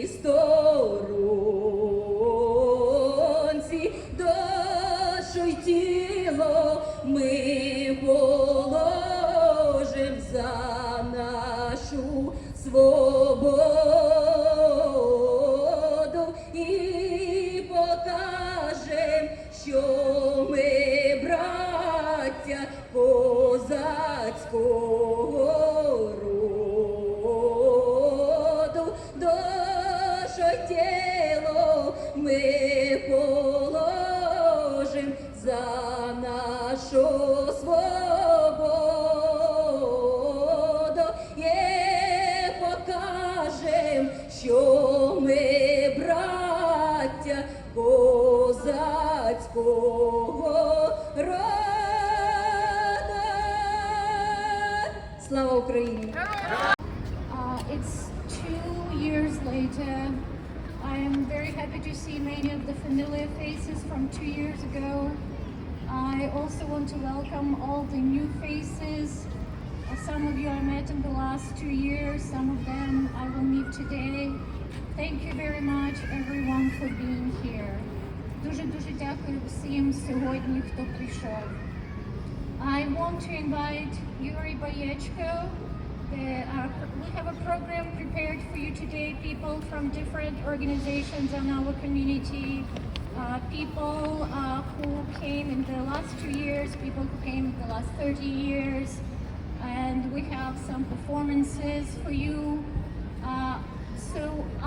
сторонці, душу й тіло ми положим за нашу свободу і покажем, що ми браття козацького роду. Душу й тіло ми положим за нашу свободу і покажем, що ми браття козацького роду. Слава Україні! It's 2 years later. I am very happy to see many of the familiar faces from 2 years ago. I also want to welcome all the new faces. Some of you I met in the last 2 years, some of them I will meet today. Thank you very much everyone for being here. Дуже дякую всім сьогодні, хто прийшов. I want to invite Yuri Bayechko. We have a program prepared for you today, people from different organizations in our community, people who came in the last 2 years, people who came in the last 30 years, and we have some performances for you. So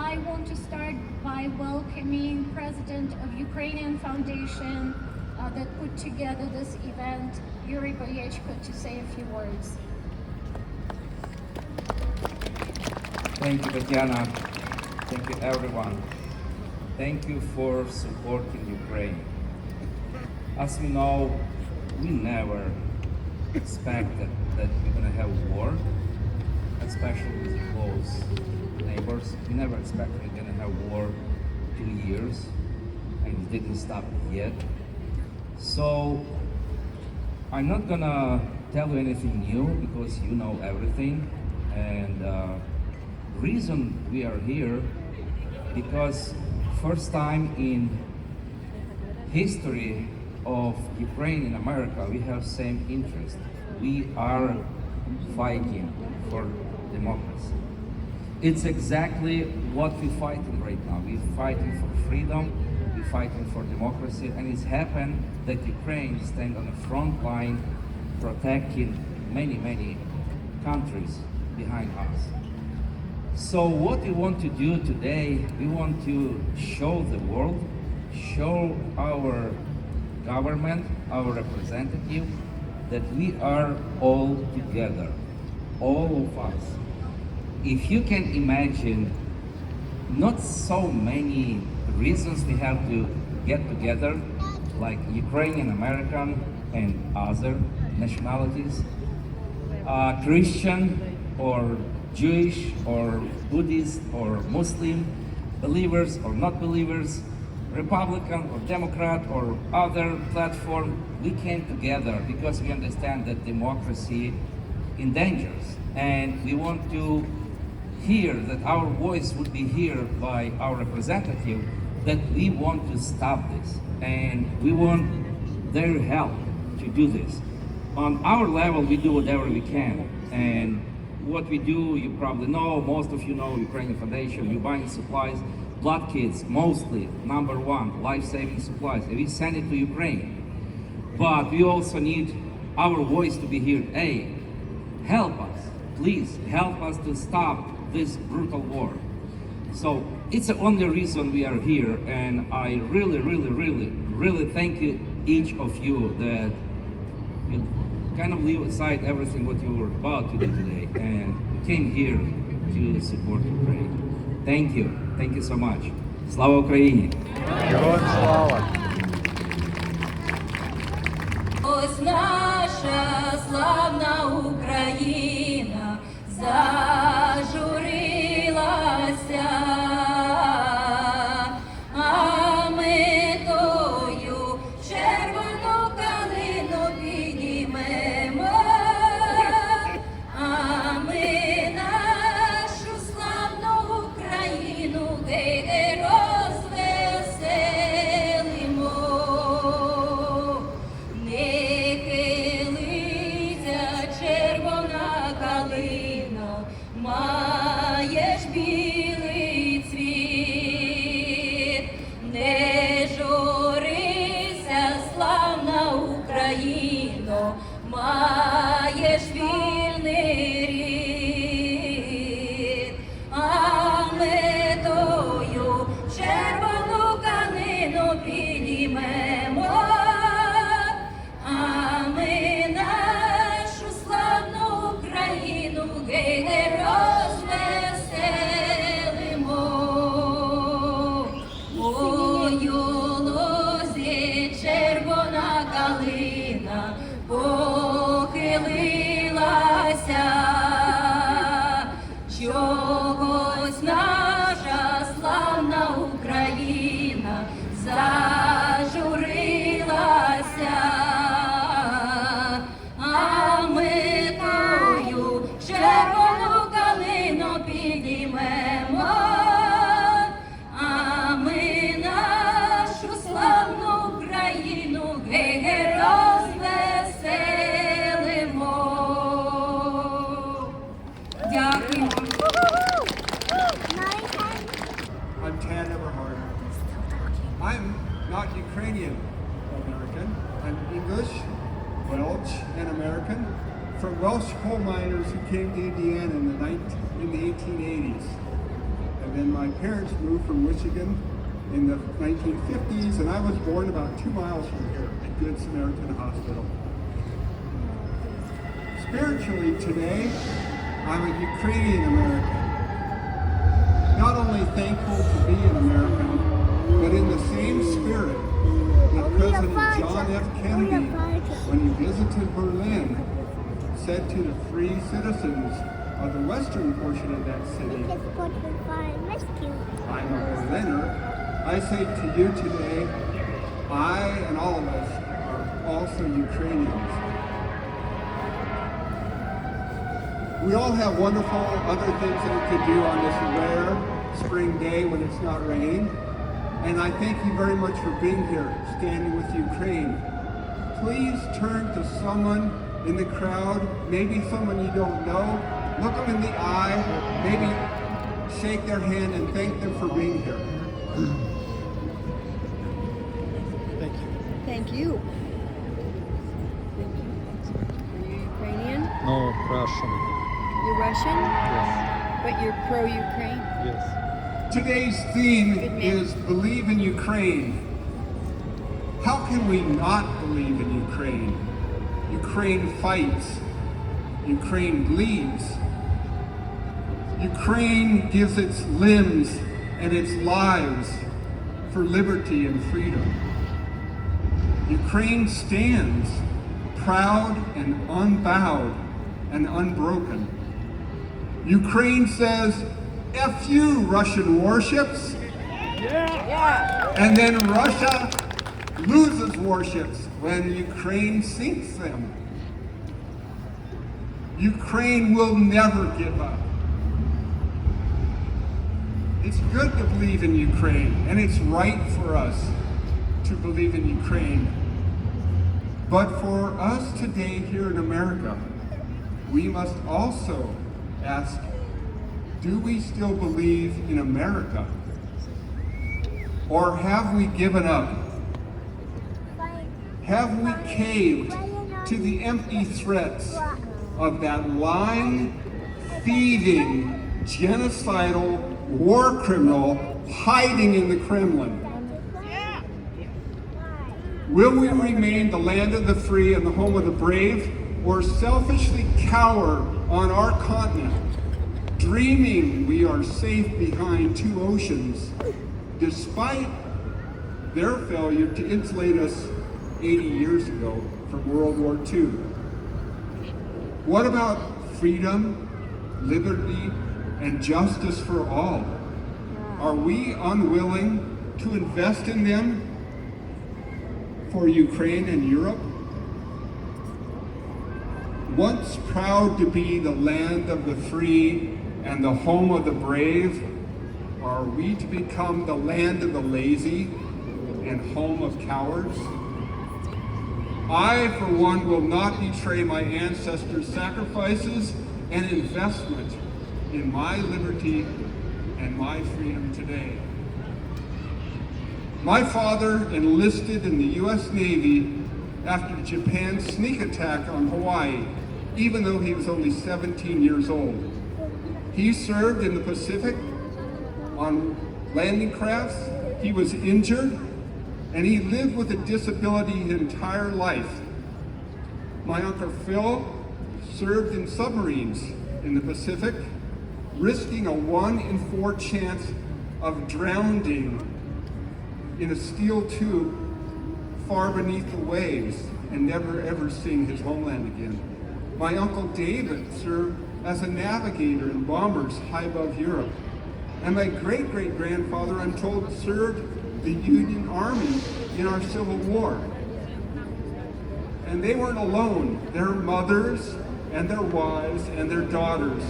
I want to start by welcoming President of Ukrainian Foundation that put together this event, Yuri Bayechko, to say a few words. Thank you, Tatiana. Thank you, everyone. Thank you for supporting Ukraine. As we know, we never expected that we're going to have war, especially with close neighbors. We never expected we're going to have war 2 years, and it didn't stop yet. So I'm not going to tell you anything new because you know everything. And reason we are here because first time in history of Ukraine and America we have same interest. We are fighting for democracy. It's exactly what we're fighting right now. We're fighting for freedom, we're fighting for democracy, and it's happened that Ukraine stand on the front line protecting many countries behind us. So what we want to do today, we want to show the world, show our government, our representative, that we are all together, all of us. If you can imagine, not so many reasons we have to get together, like Ukrainian, American, and other nationalities, Christian or Jewish or Buddhist or Muslim, believers or not believers, Republican or Democrat or other platform, we came together because we understand that democracy endangers, and we want to hear that our voice would be heard by our representative, that we want to stop this, and we want their help to do this. On our level, we do whatever we can, and what we do, you probably know, most of you know Ukrainian Foundation, you buying supplies, blood kits, mostly, number one, life-saving supplies, and we send it to Ukraine. But we also need our voice to be heard. Hey, help us, please, help us to stop this brutal war. So it's the only reason we are here, and I really thank you, each of you, that you kind of leave aside everything what you were about to do today and came here to support Ukraine. Thank you so much. Slava Ukraini! Героям слава! Ось наша славна Україна зажурилася, а ми тою червону калину підіймемо, а ми нашу славну Україну гей, розвеселимо. Не хилиться червона калина, маєш білий цвіт. Не журися, славна Україно, маєш вільний рід. А ми тою червону калину підіймемо, а ми нашу славну Україну гей, розвеселимо. Ой, у лозі червона калина похилилася, чогось наша славна Україна зажурилася, а ми тою червону калину підіймемо, а ми нашу славну Україну гей, розвеселимо. Дякуємо. I'm Tad Everhard. I'm not Ukrainian American. I'm English, Welsh, and American from Welsh coal miners who came to Indiana in the 1880s. And then my parents moved from Michigan in the 1950s, and I was born about 2 miles from here at Good Samaritan Hospital. Spiritually today, I'm a Ukrainian American. Not only thankful to be an American, but in the same spirit that President John F. Kennedy, when he visited Berlin, said to the free citizens of the western portion of that city, I'm a Berliner. I say to you today, I and all of us are also Ukrainians. We all have wonderful other things that we could do on this rare spring day when it's not raining. And I thank you very much for being here, standing with Ukraine. Please turn to someone in the crowd, maybe someone you don't know, look them in the eye, maybe shake their hand and thank them for being here. Thank you. Thank you. Are you Ukrainian? No, Russian. You're Russian? Yes. But you're pro-Ukraine? Yes. Today's theme Good man. is Believe in Ukraine. How can we not believe in Ukraine? Ukraine fights. Ukraine bleeds. Ukraine gives its limbs and its lives for liberty and freedom. Ukraine stands proud and unbowed and unbroken. Ukraine says, F you, Russian warships. And then Russia loses warships when Ukraine sinks them. Ukraine will never give up. It's good to believe in Ukraine, and it's right for us to believe in Ukraine. But for us today here in America, we must also ask, do we still believe in America? Or have we given up? Have we caved to the empty threats of that lying, thieving, genocidal war criminal hiding in the Kremlin? Will we remain the land of the free and the home of the brave, or selfishly cower on our continent, dreaming we are safe behind 2 oceans, despite their failure to insulate us 80 years ago from World War II? What about freedom, liberty, and justice for all? Are we unwilling to invest in them for Ukraine and Europe? Once proud to be the land of the free and the home of the brave, Are we to become the land of the lazy and home of cowards? I, for one, will not betray my ancestors' sacrifices and investment in my liberty and my freedom today. My father enlisted in the U.S. Navy after Japan's sneak attack on Hawaii, even though he was only 17 years old. He served in the Pacific on landing crafts. He was injured, and he lived with a disability his entire life. My Uncle Phil served in submarines in the Pacific, risking a 1 in 4 chance of drowning in a steel tube far beneath the waves and never ever seeing his homeland again. My Uncle David served as a navigator in bombers high above Europe. And my great-great-grandfather, I'm told, served the Union Army in our Civil War. And they weren't alone. Their mothers and their wives and their daughters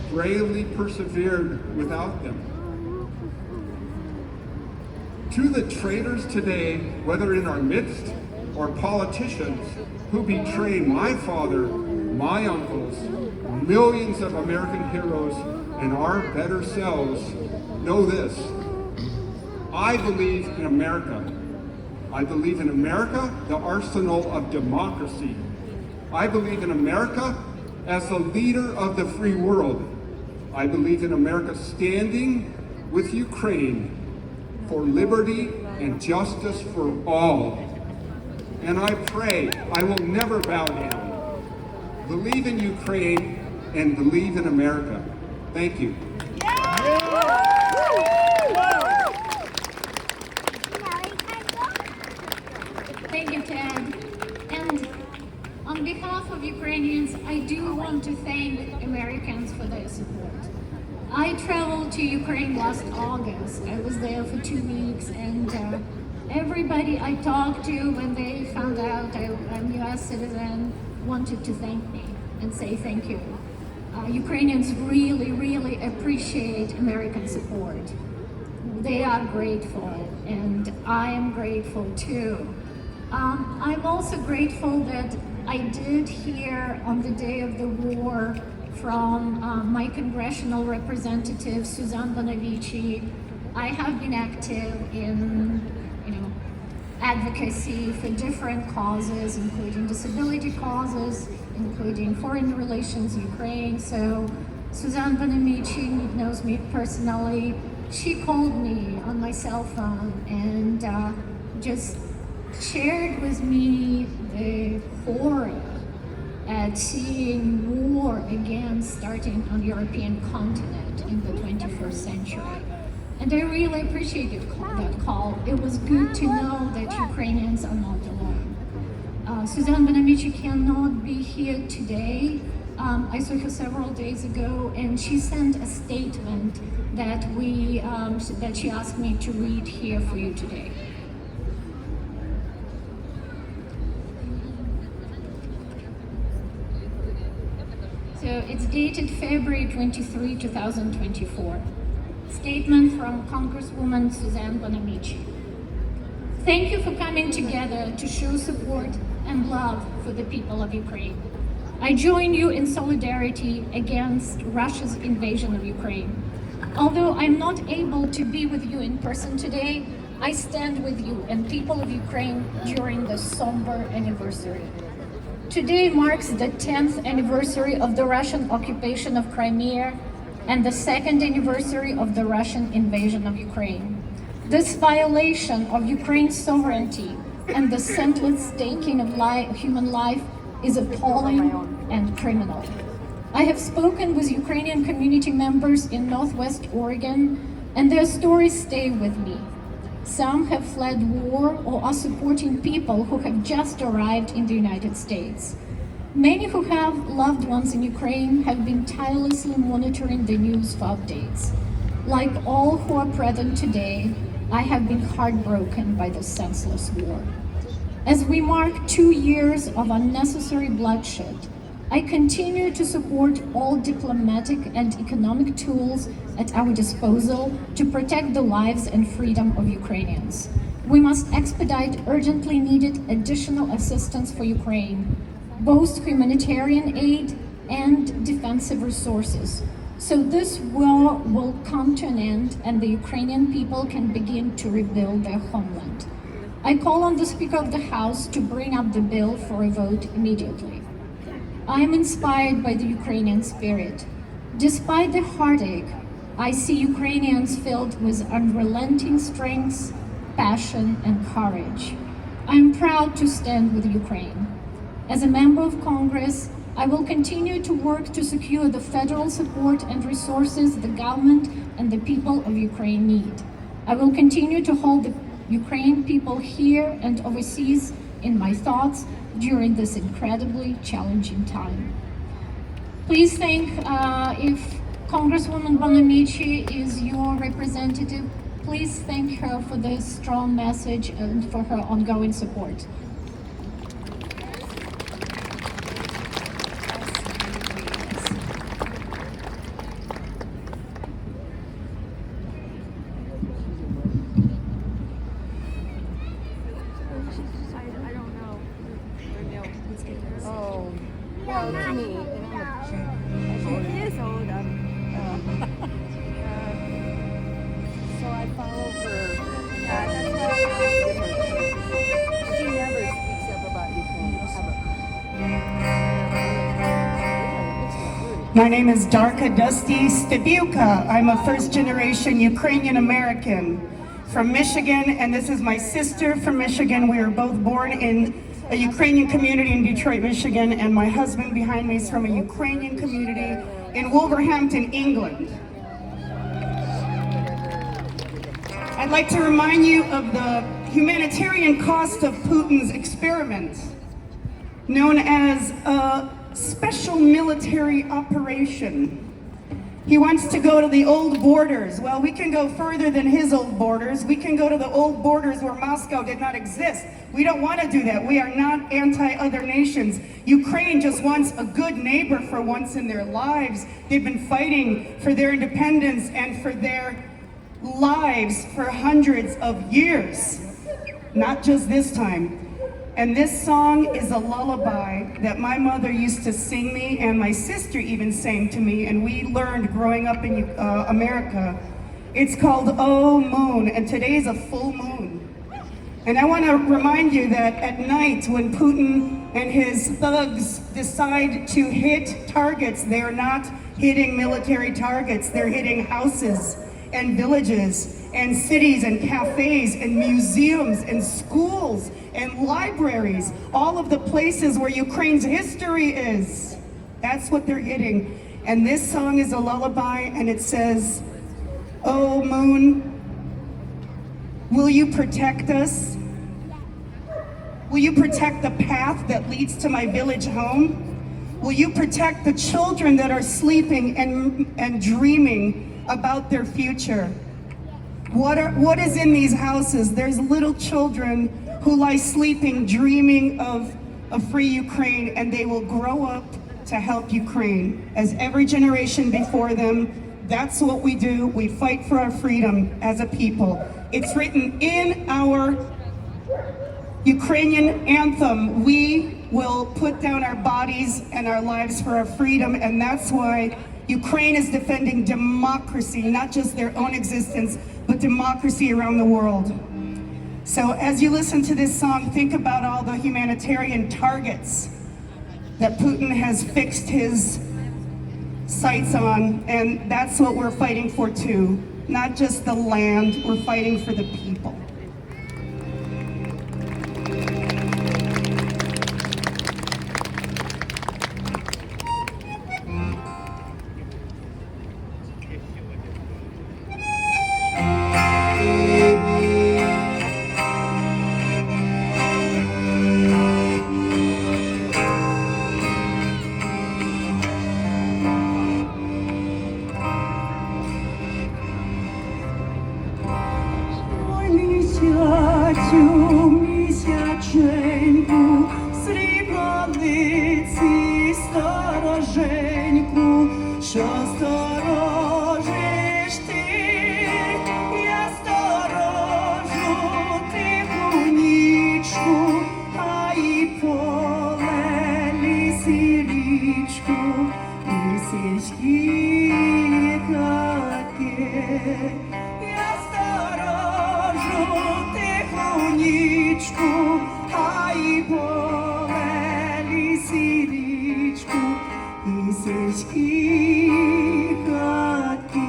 bravely persevered without them. To the traitors today, whether in our midst or politicians who betrayed my father, my uncles, millions of American heroes, and our better selves, know this: I believe in America. I believe in America, the arsenal of democracy. I believe in America as the leader of the free world. I believe in America standing with Ukraine for liberty and justice for all. And I pray I will never bow down. Believe in Ukraine and believe in America. Thank you. Thank you, Ted. And on behalf of Ukrainians, I do want to thank Americans for their support. I traveled to Ukraine last August. I was there for 2 weeks, and everybody I talked to when they found out I'm a US citizen wanted to thank me and say thank you. Ukrainians really, really appreciate American support. They are grateful, and I am grateful too. I'm also grateful that I did hear on the day of the war from my congressional representative, Suzanne Bonavici. I have been active in, advocacy for different causes, including disability causes, including foreign relations, Ukraine. So Suzanne Bonavici knows me personally. She called me on my cell phone and just shared with me the horror at seeing war again starting on the European continent in the 21st century. And I really appreciated that call. It was good to know that Ukrainians are not alone. Suzanne Bonavici cannot be here today. I saw her several days ago, and she sent a statement that that she asked me to read here for you today. So it's dated February 23, 2024. Statement from Congresswoman Suzanne Bonavici. Thank you for coming together to show support and love for the people of Ukraine. I join you in solidarity against Russia's invasion of Ukraine. Although I'm not able to be with you in person today, I stand with you and people of Ukraine during this somber anniversary. Today marks the 10th anniversary of the Russian occupation of Crimea and the 2nd anniversary of the Russian invasion of Ukraine. This violation of Ukraine's sovereignty and the senseless taking of human life is appalling and criminal. I have spoken with Ukrainian community members in Northwest Oregon, and their stories stay with me. Some have fled war or are supporting people who have just arrived in the United States. Many who have loved ones in Ukraine have been tirelessly monitoring the news for updates. Like all who are present today, I have been heartbroken by this senseless war. As we mark 2 years of unnecessary bloodshed, I continue to support all diplomatic and economic tools at our disposal to protect the lives and freedom of Ukrainians. We must expedite urgently needed additional assistance for Ukraine, both humanitarian aid and defensive resources, so this war will come to an end and the Ukrainian people can begin to rebuild their homeland. I call on the Speaker of the House to bring up the bill for a vote immediately. I am inspired by the Ukrainian spirit. Despite the heartache, I see Ukrainians filled with unrelenting strength, passion, and courage. I am proud to stand with Ukraine. As a member of Congress, I will continue to work to secure the federal support and resources the government and the people of Ukraine need. I will continue to hold the Ukrainian people here and overseas in my thoughts during this incredibly challenging time. Please think if Congresswoman Bonamici is your representative, please thank her for this strong message and for her ongoing support. Oh, well, to me, he is old. So I follow her. That's why I asked her. She never speaks up about Ukraine ever. My name is Darka Dusty Stibuka. I'm a first-generation Ukrainian American from Michigan, and this is my sister from Michigan. We were both born in a Ukrainian community in Detroit, Michigan, and my husband behind me is from a Ukrainian community in Wolverhampton, England. I'd like to remind you of the humanitarian cost of Putin's experiment, known as a special military operation. He wants to go to the old borders. Well, we can go further than his old borders. We can go to the old borders where Moscow did not exist. We don't want to do that. We are not anti-other nations. Ukraine just wants a good neighbor for once in their lives. They've been fighting for their independence and for their lives for hundreds of years, not just this time. And this song is a lullaby that my mother used to sing me, and my sister even sang to me, and we learned growing up in America. It's called Oh Moon, and today is a full moon. And I want to remind you that at night when Putin and his thugs decide to hit targets, they're not hitting military targets, they're hitting houses and villages and cities and cafes and museums and schools and libraries, all of the places where Ukraine's history is. That's what they're hitting. And this song is a lullaby, and it says, "Oh moon, will you protect us? Will you protect the path that leads to my village home? Will you protect the children that are sleeping and dreaming about their future? What is in these houses? There's little children who lie sleeping, dreaming of a free Ukraine, and they will grow up to help Ukraine. As every generation before them, that's what we do. We fight for our freedom as a people. It's written in our Ukrainian anthem. We will put down our bodies and our lives for our freedom, and that's why Ukraine is defending democracy, not just their own existence, but democracy around the world. So as you listen to this song, think about all the humanitarian targets that Putin has fixed his sights on, and that's what we're fighting for too. Not just the land, we're fighting for the people. Місяцю, срібно лиці сто. що сторожиш ти, я сторожу тиху нічку, а і поле, ліс і річку, лисички хатки. Я сторожу тиху нічку, а і поле, ліс і річку, лисички хатки.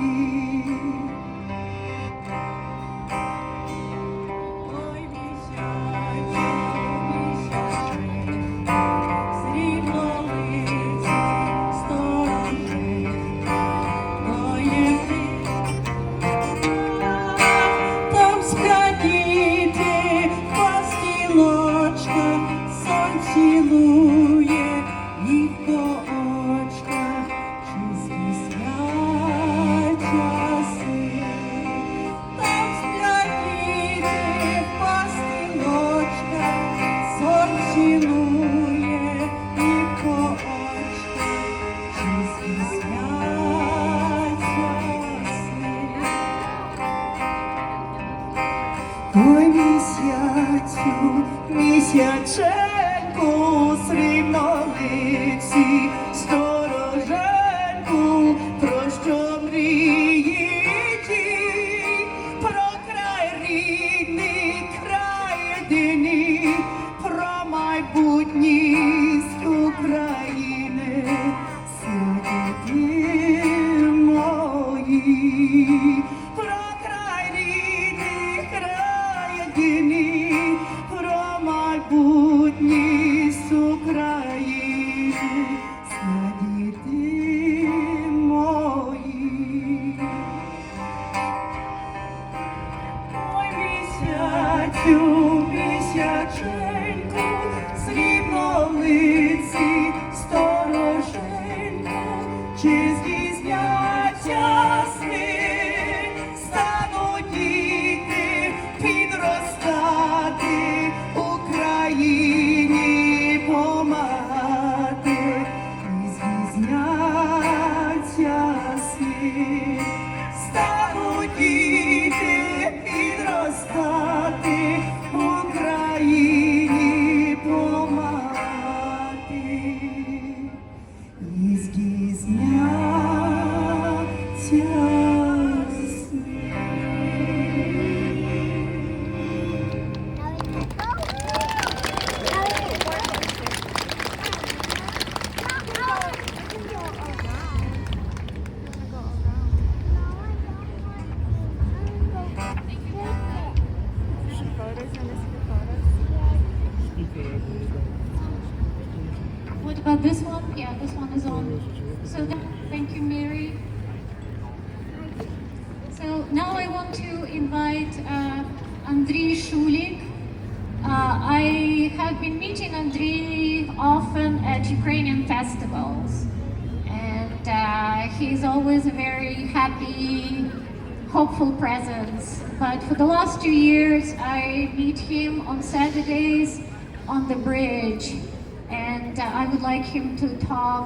Ой, місячу, місячу, сріблолиці сторожи, ой, там сплять діти, пастілочка, сон цілує їх до очка, чи здійсняться сни. Там сплять діти, пастілочка, сон цілує їх до очка, чи здійсняться сни. Ой, місяцю, місяченьку, срібнолиці, стороженьку, про що мріє ті? Про край рідний, край єдиний, про майбутність України, святі мої. Про край рідний, край єдиний, про майбутність України, святі мої. Ой, місяцю, місяченьку, срібнолиці, стороженьку, чи здійсняться сни? Стануть діти підростати, Україні помагати, і здійсняться сни. Стануть діти підростати, Україні помагати, і здійсняться сни. What about this one? Yeah, this one is on. So thank you, Mary. So now I want to invite Andriy Shulik. I have been meeting Andriy often at Ukrainian festivals, and he's always a very happy, hopeful presence. But for the last 2 years, I meet him on Saturdays on the bridge, and I would like him to talk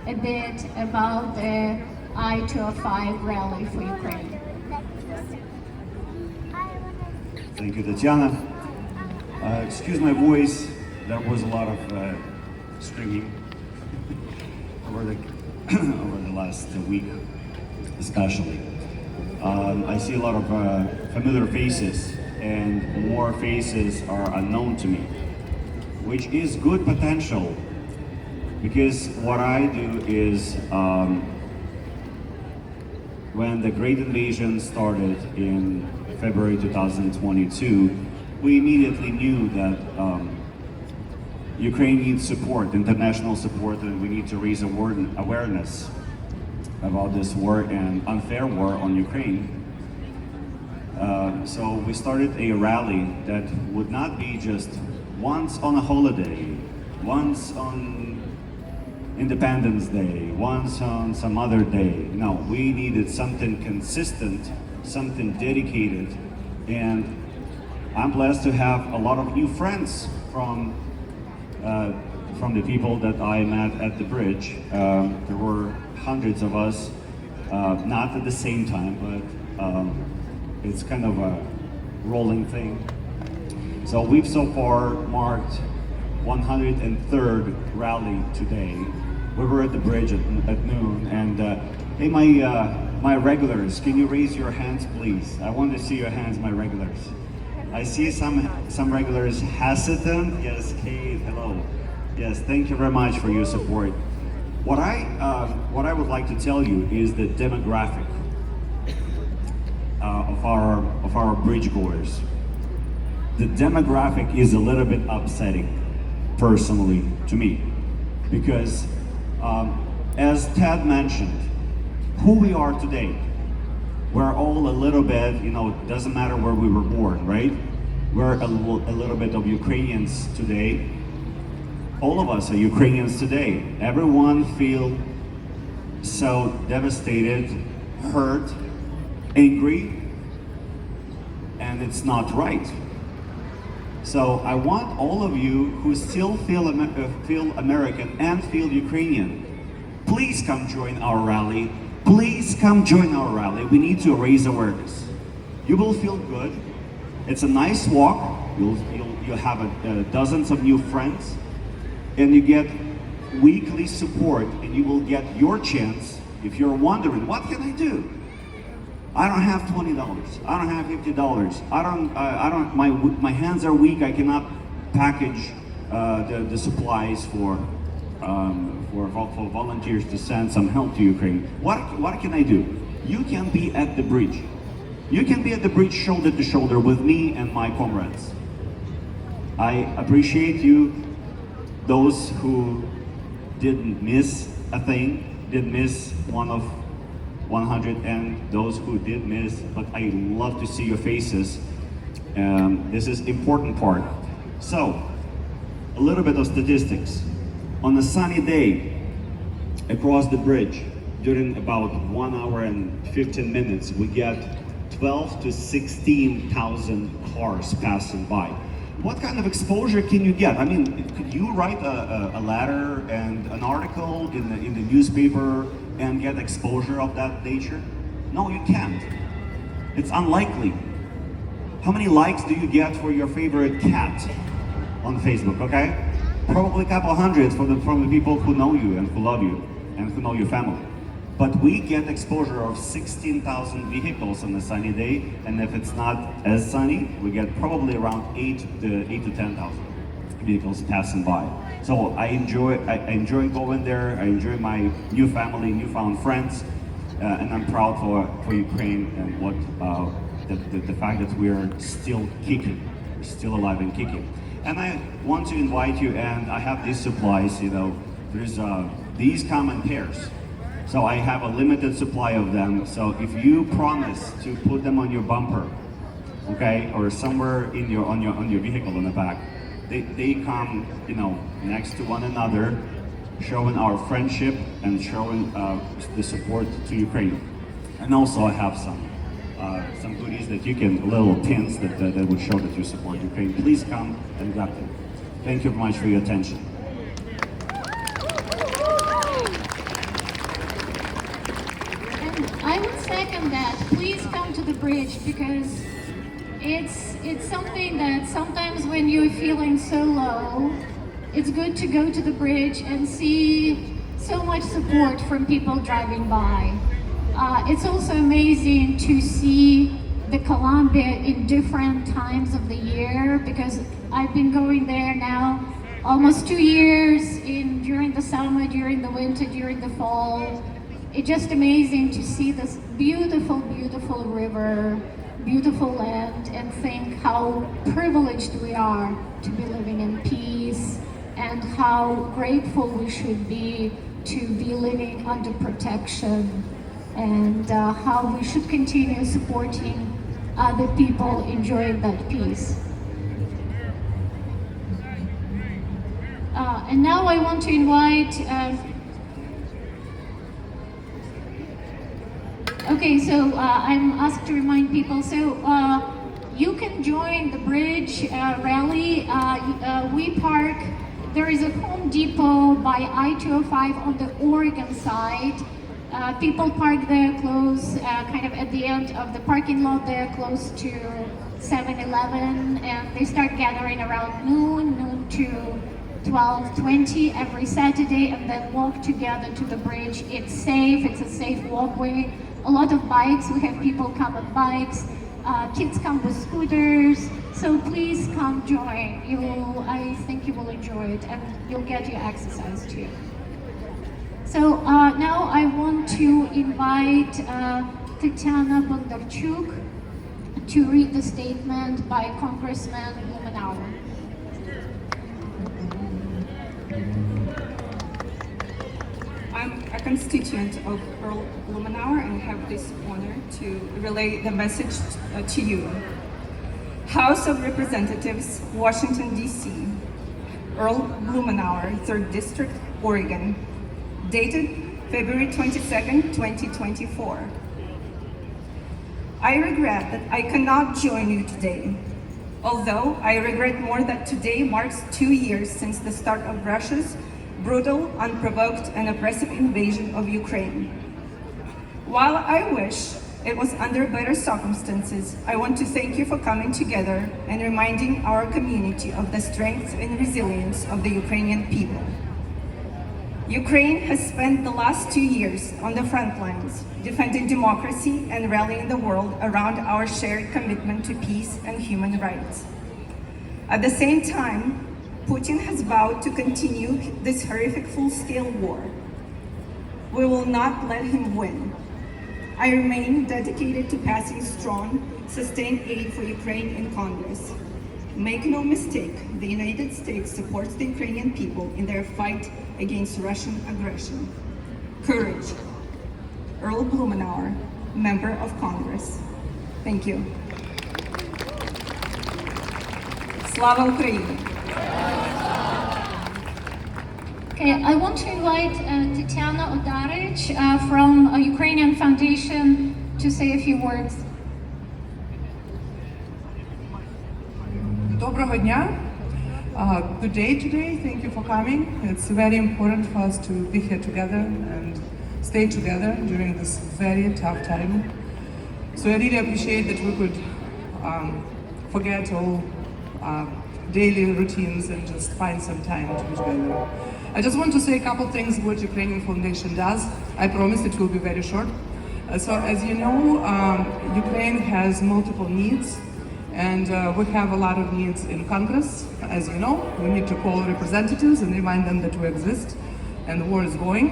a bit about the I-205 rally for Ukraine. Thank you, Tatiana. Excuse my voice. There was a lot of screaming over the over the last week, especially. I see a lot of familiar faces, and more faces are unknown to me, which is good potential, because what I do is when the Great Invasion started in February 2022, we immediately knew that Ukraine needs support, international support, and we need to raise awareness about this war and unfair war on Ukraine. So we started a rally that would not be just once on a holiday, once on Independence Day, once on some other day. No, we needed something consistent, something dedicated, and I'm blessed to have a lot of new friends from from the people that I met at the bridge. There were hundreds of us, not at the same time, but it's kind of a rolling thing. So we've so far marked 103rd rally today. We were at the bridge at noon, and hey, my regulars, can you raise your hands, please? I want to see your hands, my regulars. I see some regulars hesitant. Yes, Kate, hello. Yes, thank you very much for your support. What I would like to tell you is the demographic of our bridge goers. The demographic is a little bit upsetting, personally, to me, because as Ted mentioned, who we are today, we're all a little bit, it doesn't matter where we were born, right? We're a little bit of Ukrainians today. All of us are Ukrainians today. Everyone feels so devastated, hurt, angry, and it's not right. So I want all of you who still feel American and feel Ukrainian, please come join our rally. Please come join our rally. We need to raise awareness. You will feel good. It's a nice walk. You'll have dozens of new friends, and you get weekly support, and you will get your chance. If you're wondering, what can I do? I don't have $20. I don't have $50. My hands are weak. I cannot package the supplies for volunteers to send some help to Ukraine. What can I do? You can be at the bridge. You can be at the bridge shoulder to shoulder with me and my comrades. I appreciate you, those who didn't miss a thing, didn't miss one of 100, and those who did miss, but I love to see your faces. This is important part. So, a little bit of statistics. On a sunny day, across the bridge, during about 1 hour and 15 minutes, we get 12 to 16,000 cars passing by. What kind of exposure can you get? I mean, could you write a letter and an article in the newspaper and get exposure of that nature? No, you can't. It's unlikely. How many likes do you get for your favorite cat on Facebook, okay? Probably a couple hundreds from the people who know you and who love you and who know your family. But we get exposure of 16,000 vehicles on a sunny day, and if it's not as sunny, we get probably around 8 to 10,000 vehicles passing by. So I enjoy going there. I enjoy my new family, newfound friends, and I'm proud for Ukraine and what the fact that we're still kicking, still alive and kicking. And I want to invite you, and I have these supplies. There's these come in pairs. So I have a limited supply of them. So if you promise to put them on your bumper, okay, or somewhere in on your vehicle in the back, they come, next to one another, showing our friendship and showing the support to Ukraine. And also I have some goodies that you can, little pins that would show that you support Ukraine. Please come and grab them. Thank you very much for your attention. I would second that. Please come to the bridge, because it's something that sometimes when you're feeling so low, it's good to go to the bridge and see so much support from people driving by. It's also amazing to see the Columbia in different times of the year, because I've been going there now almost 2 years, during the summer, during the winter, during the fall. It's just amazing to see this beautiful, beautiful river, beautiful land, and think how privileged we are to be living in peace, and how grateful we should be to be living under protection, and how we should continue supporting other people enjoying that peace. And now I want to invite okay, so I'm asked to remind people, so you can join the bridge rally. We park There is a Home Depot by I-205 on the Oregon side. People park there close, kind of at the end of the parking lot there, close to 7-Eleven, and they start gathering around noon to 12:20 every Saturday, and then walk together to the bridge. It's safe, it's a safe walkway. A lot of bikes, we have people come on bikes, kids come with scooters, so please come join. I think you will enjoy it, and you'll get your exercise too. So now I want to invite Tatiana Bondarchuk to read the statement by Congressman Blumenauer. I'm a constituent of Earl Blumenauer and have this honor to relay the message to you. House of Representatives, Washington, D.C. Earl Blumenauer, 3rd District, Oregon. Dated February 22nd, 2024. I regret that I cannot join you today, although I regret more that today marks 2 years since the start of Russia's brutal, unprovoked, and oppressive invasion of Ukraine. While I wish it was under better circumstances, I want to thank you for coming together and reminding our community of the strength and resilience of the Ukrainian people. Ukraine has spent the last 2 years on the front lines, defending democracy and rallying the world around our shared commitment to peace and human rights. At the same time, Putin has vowed to continue this horrific full-scale war. We will not let him win. I remain dedicated to passing strong, sustained aid for Ukraine in Congress. Make no mistake, the United States supports the Ukrainian people in their fight against Russian aggression. Courage. Earl Blumenauer, Member of Congress. Thank you. Slava Ukraini. Okay, I want to invite Tatiana Odarich from Ukrainian Foundation to say a few words. Доброго дня. Good day today. Thank you for coming. It's very important for us to be here together and stay together during this very tough time. So I really appreciate that we could forget all daily routines and just find some time to be together. I just want to say a couple things what Ukrainian Foundation does. I promise it will be very short. So as you know, Ukraine has multiple needs. And we have a lot of needs in Congress. As you know, we need to call representatives and remind them that we exist and the war is going.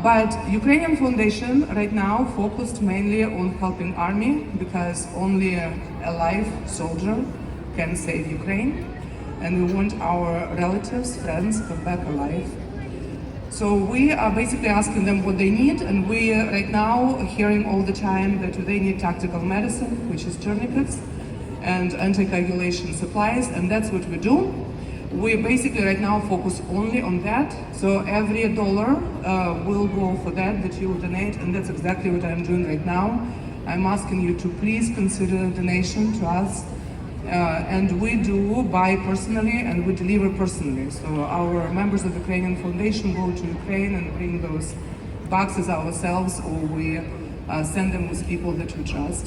But Ukrainian Foundation right now focused mainly on helping army because only a live soldier can save Ukraine. And we want our relatives, friends come back alive. So we are basically asking them what they need, and we right now are hearing all the time that they need tactical medicine, which is tourniquets, and anticoagulation supplies, and that's what we do. We basically right now focus only on that, so every dollar will go for that you will donate, and that's exactly what I'm doing right now. I'm asking you to please consider a donation to us. And we do buy personally and we deliver personally. So our members of the Ukrainian Foundation go to Ukraine and bring those boxes ourselves, or we send them with people that we trust.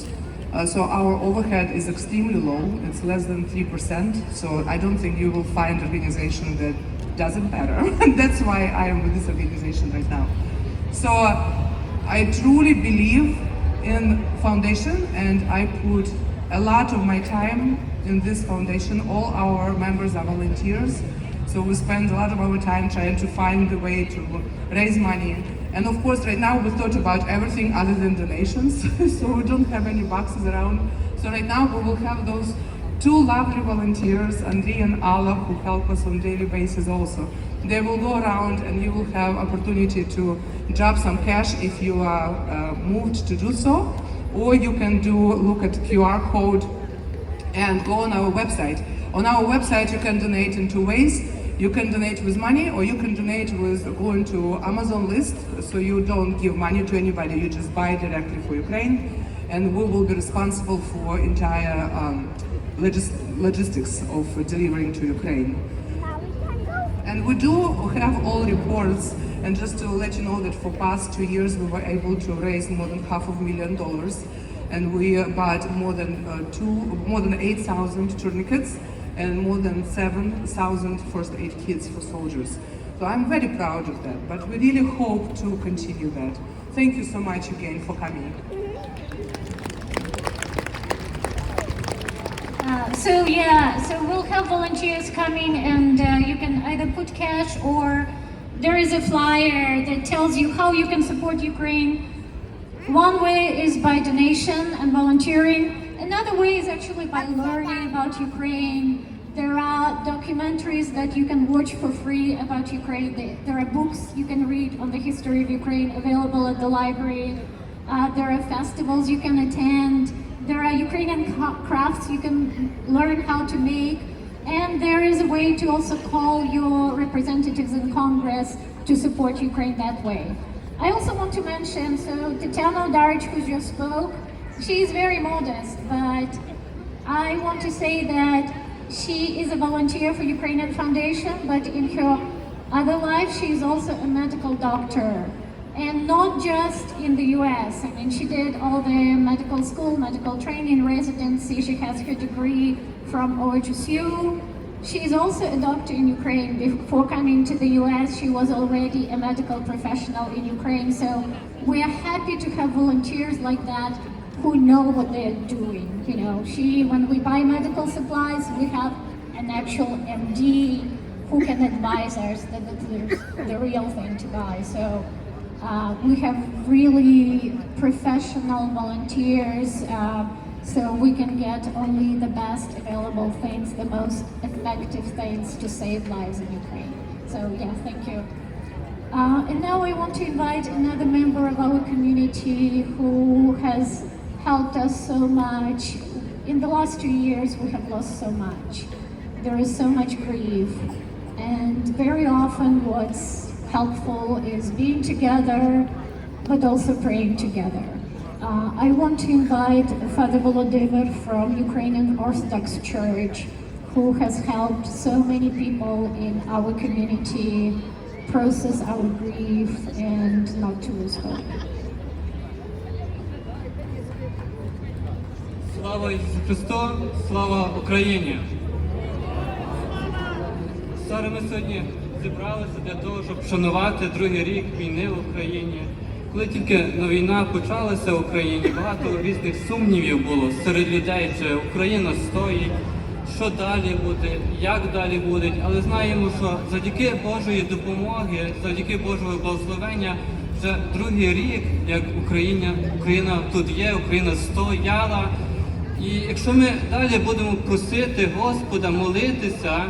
So our overhead is extremely low. It's less than 3%. So I don't think you will find an organization that doesn't matter. That's why I am with this organization right now. So I truly believe in foundation, and I put a lot of my time in this foundation. All our members are volunteers, so we spend a lot of our time trying to find a way to raise money. And of course, right now we thought about everything other than donations, so we don't have any boxes around. So right now we will have those two lovely volunteers, Andrei and Alla, who help us on a daily basis also. They will go around and you will have opportunity to drop some cash if you are moved to do so, or you can look at QR code and go on our website. On our website you can donate in two ways. You can donate with money, or you can donate with going to Amazon list, so you don't give money to anybody, you just buy directly for Ukraine, and we will be responsible for entire logistics of delivering to Ukraine. And we do have all reports, and just to let you know that for past 2 years we were able to raise more than $500,000, and we bought more than 8,000 tourniquets and more than 7,000 first aid kits for soldiers. So I'm very proud of that, but we really hope to continue that. Thank you so much again for coming. So we'll have volunteers coming, and you can either put cash, or there is a flyer that tells you how you can support Ukraine. One way is by donation and volunteering. Another way is actually by learning about Ukraine. There are documentaries that you can watch for free about Ukraine. There are books you can read on the history of Ukraine available at the library. There are festivals you can attend. There are Ukrainian crafts you can learn how to make. And there is a way to also call your representatives in Congress to support Ukraine that way. I also want to mention, so Tatiana Darich, who just spoke, she is very modest, but I want to say that she is a volunteer for Ukrainian Foundation, but in her other life, she is also a medical doctor. And not just in the US. I mean, she did all the medical school, medical training, residency. She has her degree from OHSU. She is also a doctor in Ukraine. Before coming to the US, she was already a medical professional in Ukraine. So we are happy to have volunteers like that who know what they're doing. You know, when we buy medical supplies, we have an actual MD who can advise us that it's the real thing to buy. So we have really professional volunteers, so we can get only the best available things, the most effective things to save lives in Ukraine. So yeah, thank you. And now I want to invite another member of our community who has helped us so much. In the last 2 years, we have lost so much. There is so much grief, and very often what's helpful is being together, but also praying together. I want to invite Father Volodymyr from Ukrainian Orthodox Church, who has helped so many people in our community process our grief and not to lose hope. Слава Ісусу Христу, слава Україні! Зараз ми сьогодні зібралися для того, щоб вшанувати другий рік війни в Україні. Коли тільки війна почалася в Україні, багато різних сумнівів було серед людей, чи Україна стоїть, що далі буде, як далі буде. Але знаємо, що завдяки Божої допомоги, завдяки Божого благословення, вже другий рік, як Україна тут є, Україна стояла. І якщо ми далі будемо просити Господа, молитися,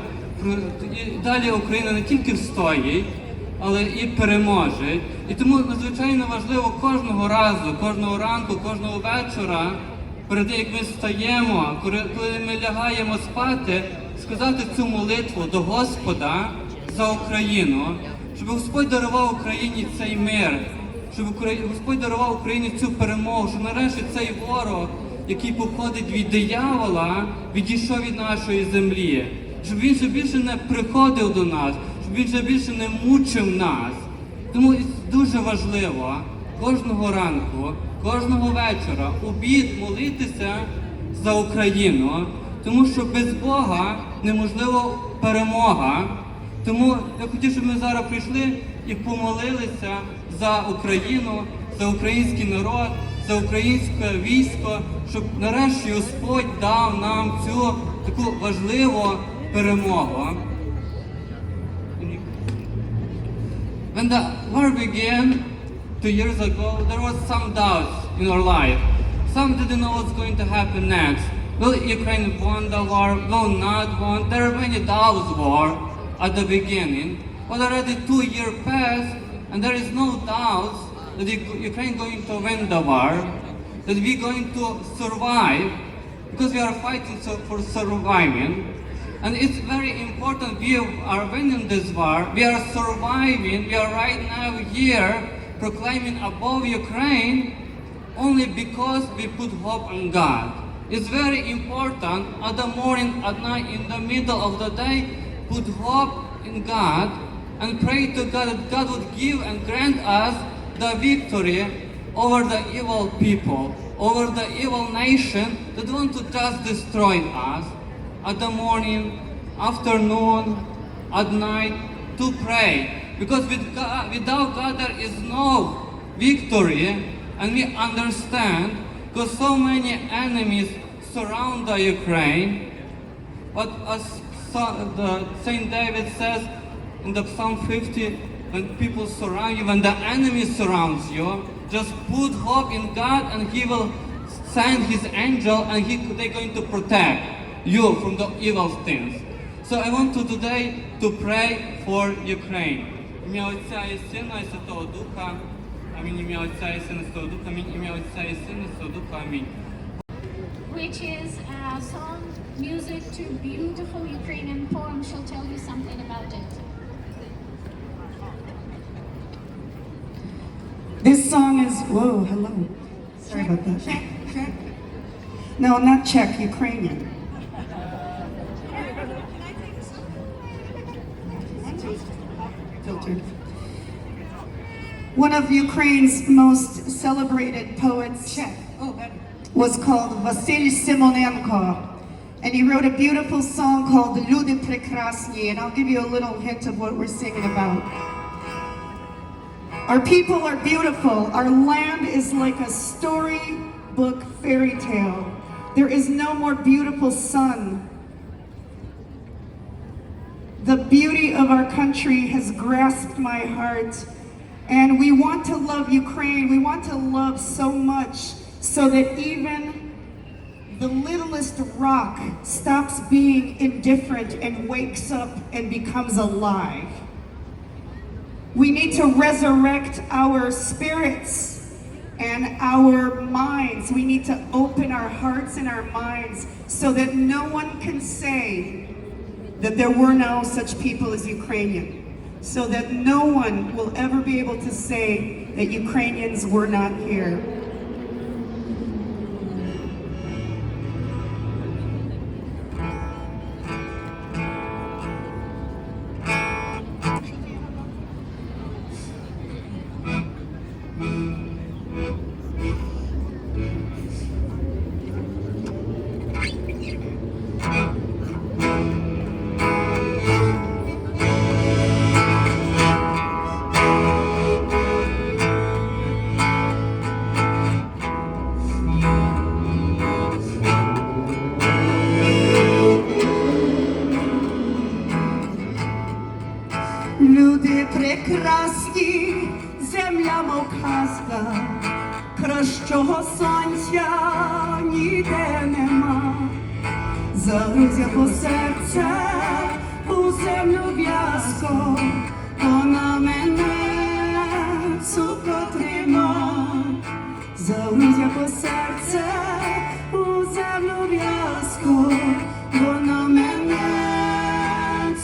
і далі Україна не тільки встоїть, але і переможе. І тому надзвичайно важливо кожного разу, кожного ранку, кожного вечора, перед тим, як ми встаємо, коли ми лягаємо спати, сказати цю молитву до Господа за Україну, щоб Господь дарував Україні цей мир, щоб Господь дарував Україні цю перемогу, щоб нарешті цей ворог, який походить від диявола, відійшов від нашої землі. Щоб він ще більше не приходив до нас, щоб він ще більше не мучив нас. Тому дуже важливо кожного ранку, кожного вечора обід молитися за Україну, тому що без Бога неможлива перемога. Тому я хотів, щоб ми зараз прийшли і помолилися за Україну, за український народ, за українське військо, щоб нарешті Господь дав нам цю таку важливу перемогу. When the war began 2 years ago, there was some doubts in our life. Some didn't know what's going to happen next. Will Ukraine won the war? Will not won? There are many doubts war at the beginning. But already 2 years passed, and there is no doubt that Ukraine going to win the war, that we're going to survive, because we are fighting for surviving. And it's very important we are winning this war, we are surviving, we are right now here proclaiming above Ukraine only because we put hope on God. It's very important at the morning, at night, in the middle of the day, put hope in God and pray to God that God would give and grant us the victory over the evil people, over the evil nation that want to just destroy us. At the morning, afternoon, at night, to pray. Because without God there is no victory, and we understand because so many enemies surround the Ukraine. But as the Saint David says in the Psalm 50, when people surround you, when the enemy surrounds you, just put hope in God and He will send His angel and they're going to protect you from the evil things. So I want to today to pray for Ukraine. Ім'я Отця і Сина і Святого Духа. Амінь. Ім'я Отця і Сина і Святого Духа. Амінь. Ім'я Отця і Сина і Святого Духа. Амінь. Which is a song, music to beautiful Ukrainian poems. She'll tell you something about it. This song is, whoa, hello. Sorry about that. Check. No, not Czech, Ukrainian. Filtered. One of Ukraine's most celebrated poets was called Vasily Simonenko, and he wrote a beautiful song called Люди прекрасні, and I'll give you a little hint of what we're singing about. Our people are beautiful. Our land is like a storybook fairy tale. There is no more beautiful sun. The beauty of our country has grasped my heart, and we want to love Ukraine. We want to love so much so that even the littlest rock stops being indifferent and wakes up and becomes alive. We need to resurrect our spirits and our minds. We need to open our hearts and our minds so that no one can say that there were no such people as Ukrainian. So that no one will ever be able to say that Ukrainians were not here. Люди прекрасні, земля мов казка, кращого сонця ніде нема. Загрузя по серце у землю в'язко, вона мене цукотрима. Загрузя по серце у землю в'язко, вона мене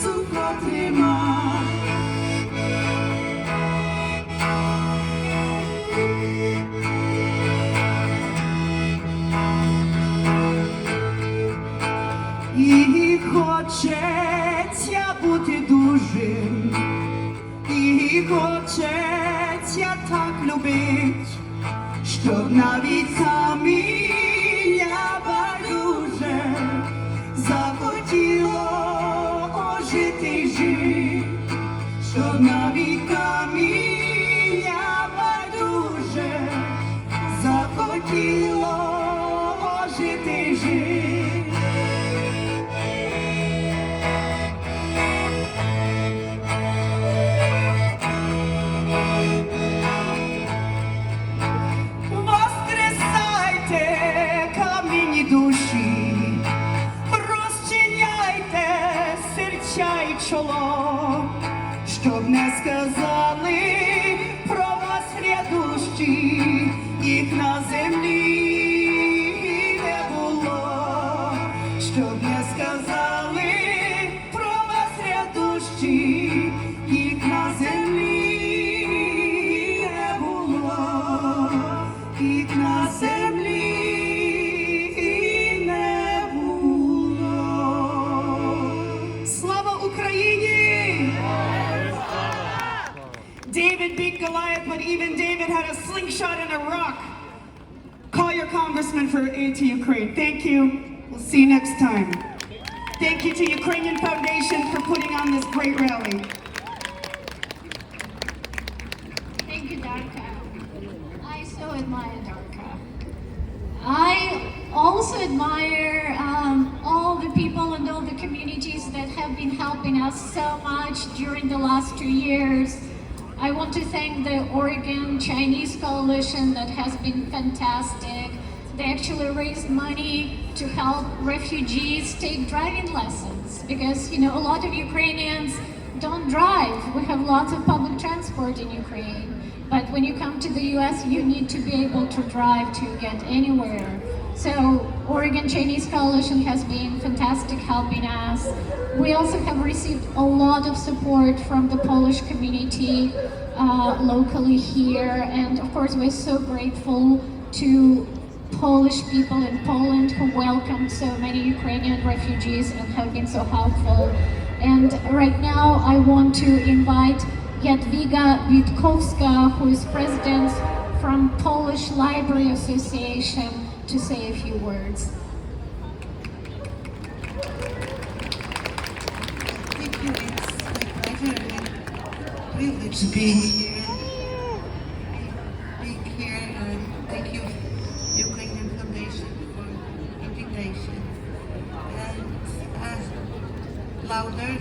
цукотрима. І хочеться бути дужим, і хочеться так любить, щоб навіть каміння байдуже захотіло ожити жить, щоб навіть каміння байдуже захотіло ожити жить. Чоло, щоб не сказали про вас грядущі, їх на землі не було, щоб не сказали про вас грядущі, їх на землі не було, їх на землі не було. Слава Україні! even David had a slingshot and a rock. Call your congressman for aid to Ukraine. Thank you. We'll see you next time. Thank you to Ukrainian Foundation for putting on this great rally. Thank you, Darka. I so admire Darka. I also admire all the people and all the communities that have been helping us so much during the last 2 years. I want to thank the Oregon Chinese Coalition that has been fantastic. They actually raised money to help refugees take driving lessons because, a lot of Ukrainians don't drive. We have lots of public transport in Ukraine. But when you come to the US, you need to be able to drive to get anywhere. So Oregon Chinese Coalition has been fantastic helping us. We also have received a lot of support from the Polish community locally here. And of course, we're so grateful to Polish people in Poland who welcomed so many Ukrainian refugees and have been so helpful. And right now, I want to invite Jadwiga Witkowska, who is president from Polish Library Association, to say a few words. Thank you. It's my pleasure and privilege being here. And thank you, Ukrainian Foundation, for invitation. And louder.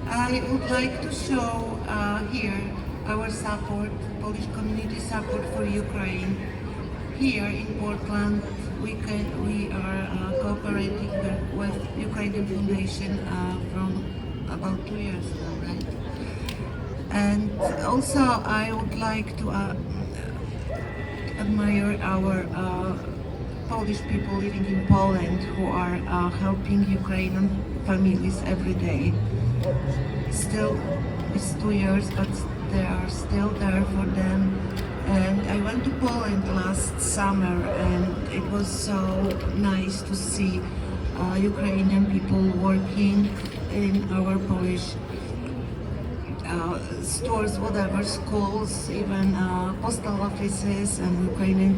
I would like to show here our support, Polish community support for Ukraine. Here in Portland, we are cooperating with Ukrainian Foundation from about 2 years now, right? And also, I would like to admire our Polish people living in Poland who are helping Ukrainian families every day. Still, it's 2 years, but they are still there for them. And I went to Poland last summer, and it was so nice to see Ukrainian people working in our Polish stores, whatever, schools, even postal offices, and Ukrainian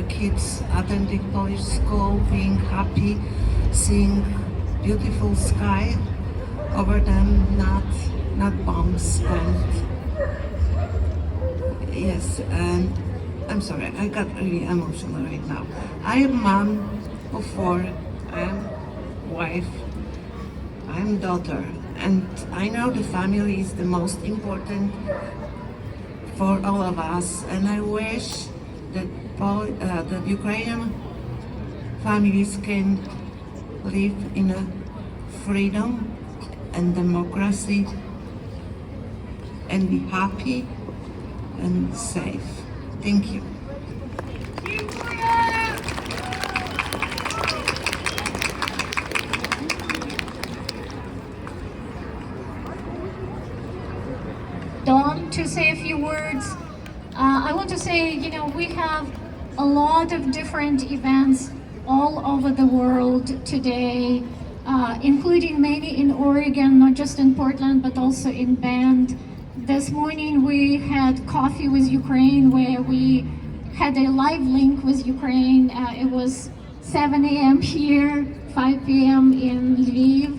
kids attending Polish school, being happy, seeing beautiful sky over them, not bombs. And yes, and I'm sorry, I got really emotional right now. I am mom of 4, I'm wife, I'm daughter, and I know the family is the most important for all of us, and I wish that that Ukrainian families can live in a freedom and democracy and be happy and safe. Thank you. Dawn, to say a few words. I want to say, we have a lot of different events all over the world today, including many in Oregon, not just in Portland, but also in Bend. This morning we had Coffee with Ukraine, where we had a live link with Ukraine. It was 7 a.m. here, 5 p.m. in Lviv,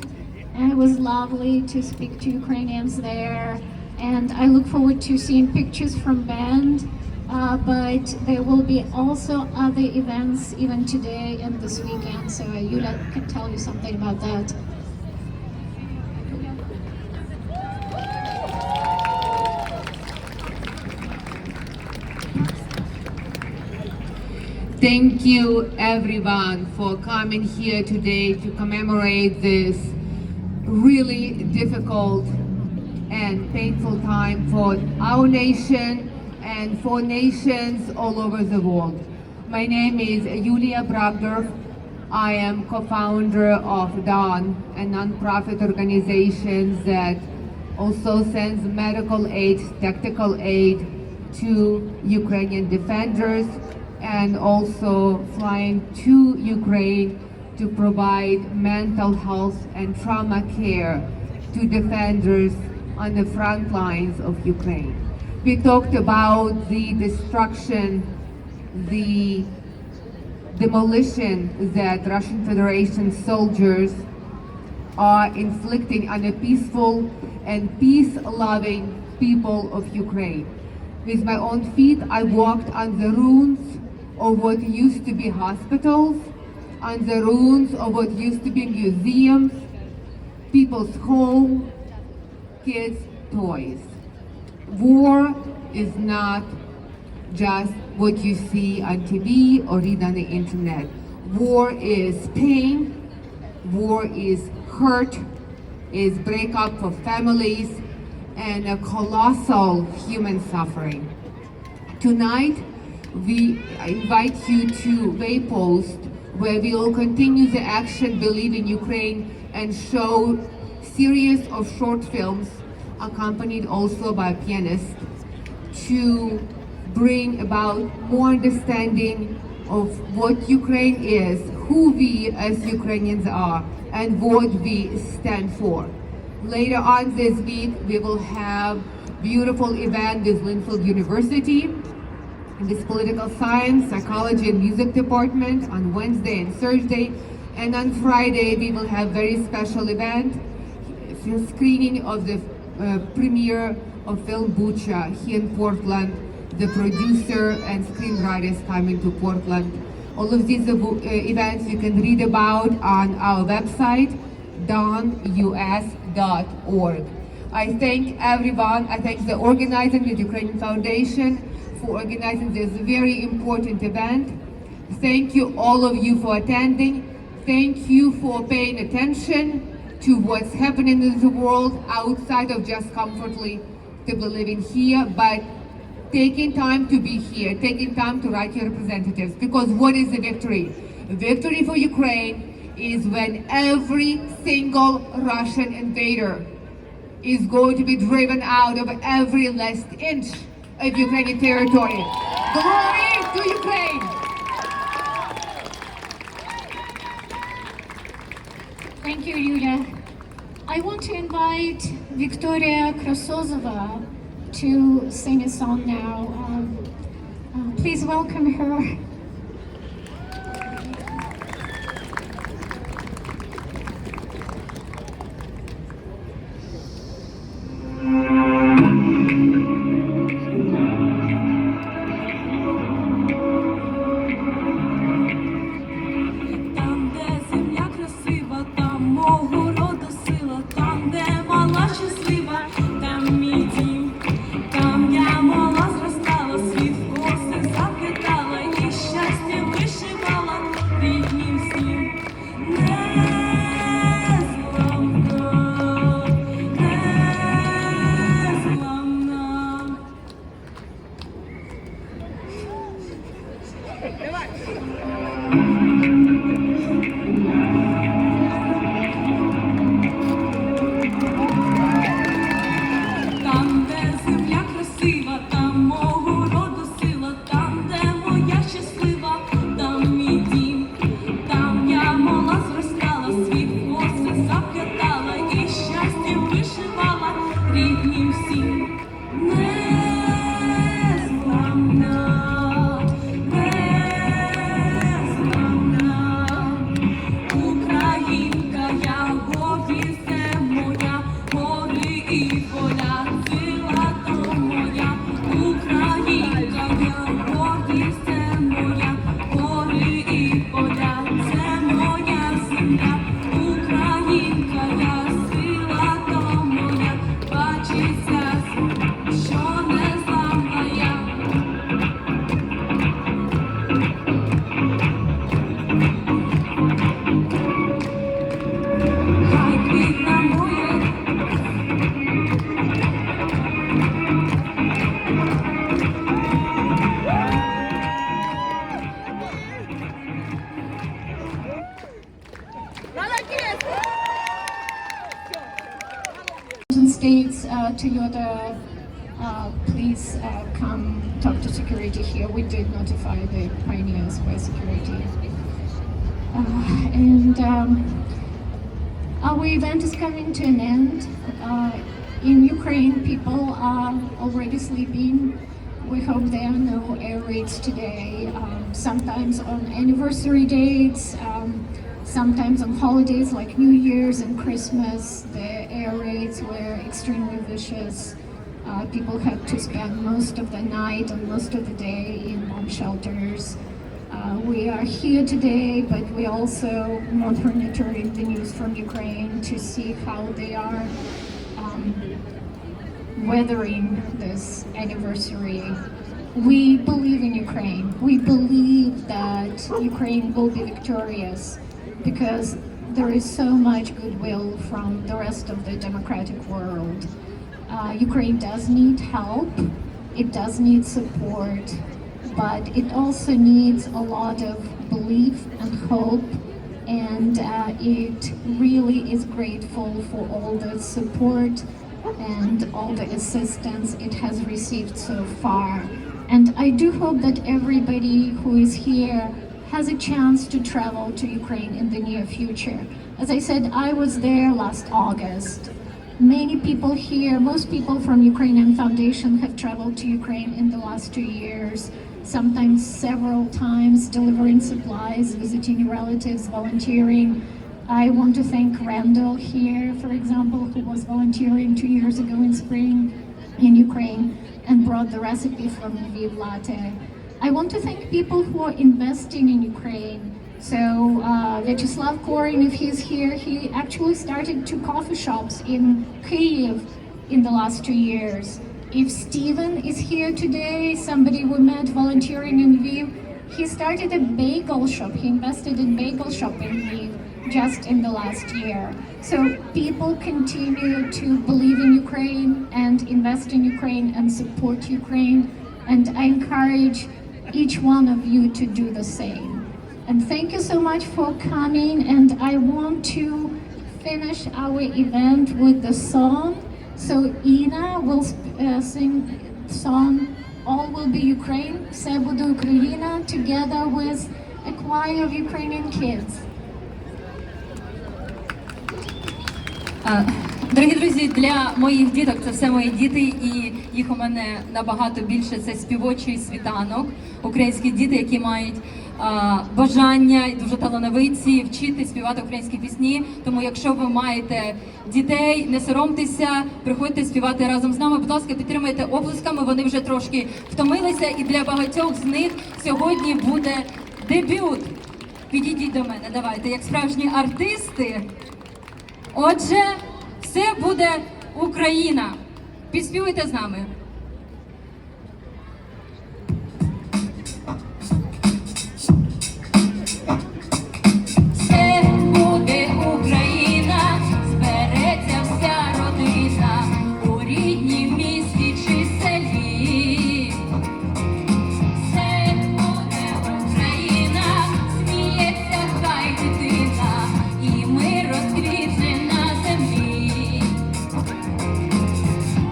and it was lovely to speak to Ukrainians there. And I look forward to seeing pictures from Bend, but there will be also other events even today and this weekend, so Yulia can tell you something about that. Thank you everyone for coming here today to commemorate this really difficult and painful time for our nation and for nations all over the world. My name is Yulia Bragdorf. I am co-founder of DAWN, a non-profit organization that also sends medical aid, tactical aid to Ukrainian defenders, and also flying to Ukraine to provide mental health and trauma care to defenders on the front lines of Ukraine. We talked about the destruction, the demolition that Russian Federation soldiers are inflicting on the peaceful and peace-loving people of Ukraine. With my own feet, I walked on the ruins of what used to be hospitals, on the ruins of what used to be museums, people's homes, kids' toys. War is not just what you see on TV or read on the internet. War is pain, war is hurt, is breakup of families, and a colossal human suffering. Tonight, we invite you to Waypost, where we will continue the action Believe in Ukraine and show series of short films, accompanied also by a pianist, to bring about more understanding of what Ukraine is, who we as Ukrainians are, and what we stand for. Later on this week, we will have beautiful event with Linfield University in this political science, psychology, and music department on Wednesday and Thursday. And on Friday, we will have very special event, film screening of the premiere of film Bucha here in Portland. The producer and screenwriter is coming to Portland. All of these events you can read about on our website, donus.org. I thank everyone. I thank the organizers, the Ukrainian Foundation, for organizing this very important event. Thank you, all of you, for attending. Thank you for paying attention to what's happening in the world outside of just comfortably to be living here, but taking time to be here, taking time to write your representatives. Because what is the victory? Victory for Ukraine is when every single Russian invader is going to be driven out of every last inch of Ukrainian territory. Glory to Ukraine! Thank you, Yulia. I want to invite Victoria Krasozova to sing a song now. Please welcome her. States, Toyota, please come talk to security here. We did notify the Pioneer Square security. And our Our event is coming to an end. In Ukraine, people are already sleeping. We hope there are no air raids today. Sometimes on anniversary dates, sometimes on holidays like New Year's and Christmas, the air raids were extremely vicious. People had to spend most of the night and most of the day in bomb shelters. We are here today, but we also monitoring the news from Ukraine to see how they are weathering this anniversary. We believe in Ukraine. We believe that Ukraine will be victorious because there is so much goodwill from the rest of the democratic world. Ukraine does need help, it does need support, but it also needs a lot of belief and hope, and it really is grateful for all the support and all the assistance it has received so far. And I do hope that everybody who is here has a chance to travel to Ukraine in the near future. As I said, I was there last August. Many people here, most people from Ukrainian Foundation have traveled to Ukraine in the last 2 years, sometimes several times, delivering supplies, visiting relatives, volunteering. I want to thank Randall here, for example, who was volunteering 2 years ago in spring in Ukraine and brought the recipe from Lviv latte. I want to thank people who are investing in Ukraine. So Vyacheslav Korin, if he's here, he actually started 2 coffee shops in Kyiv in the last 2 years. If Steven is here today, somebody we met volunteering in Lviv, he started a bagel shop. He invested in bagel shop in Lviv just in the last year. So people continue to believe in Ukraine and invest in Ukraine and support Ukraine. And I encourage each one of you to do the same. And thank you so much for coming. And I want to finish our event with the song. So Ina will sing the song All Will Be Ukraine, Все буде Україна, together with a choir of Ukrainian kids. Дорогі друзі, для моїх діток, це все мої діти, і їх у мене набагато більше. Це співочий світанок, українські діти, які мають бажання і дуже талановиті вчити співати українські пісні. Тому якщо ви маєте дітей, не соромтеся, приходьте співати разом з нами. Будь ласка, підтримайте оплесками, вони вже трошки втомилися, і для багатьох з них сьогодні буде дебют. Підійдіть до мене, давайте, як справжні артисти. Отже, все буде Україна. Підспівуйте з нами. Все буде Україна, збереться вся родина, у ріднім місті чи селі. Все буде Україна, сміється хай дитина, і мир розквітне на землі.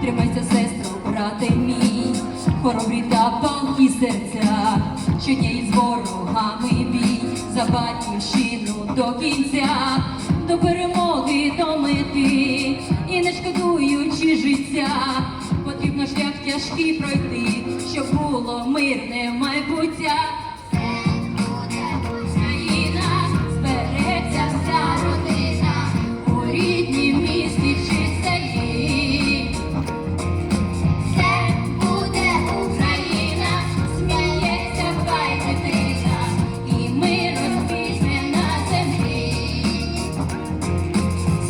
Тримайся, сестро, брате мій, хоробрі та палкі серця, щодня із ворогами бій, за батьківщину до кінця, до перемоги, до мети, і не шкодуючи життя, потрібно шлях тяжкий пройти, щоб було мирне майбуття. Україна, збереться вся родина, у ріднім місті чи селі. Все буде Україна, сміється хай дитина, і мир розквітне на землі.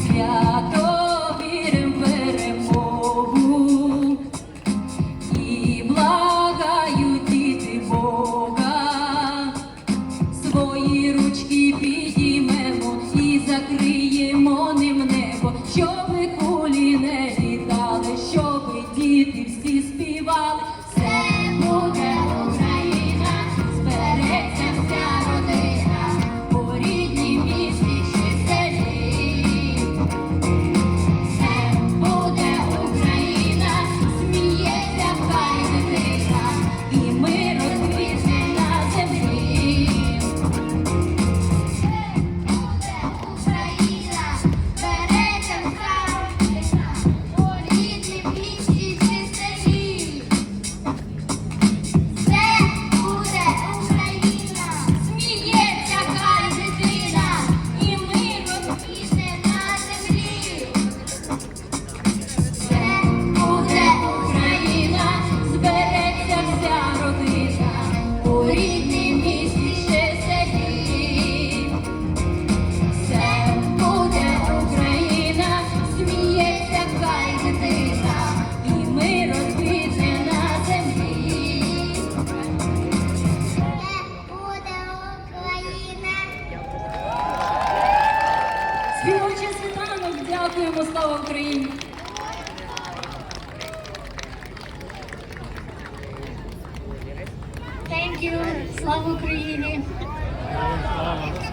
Свято вірим в перемогу, і благають діти Бога. Дякуємо, слава Україні! Thank you. Слава Україні! Слава.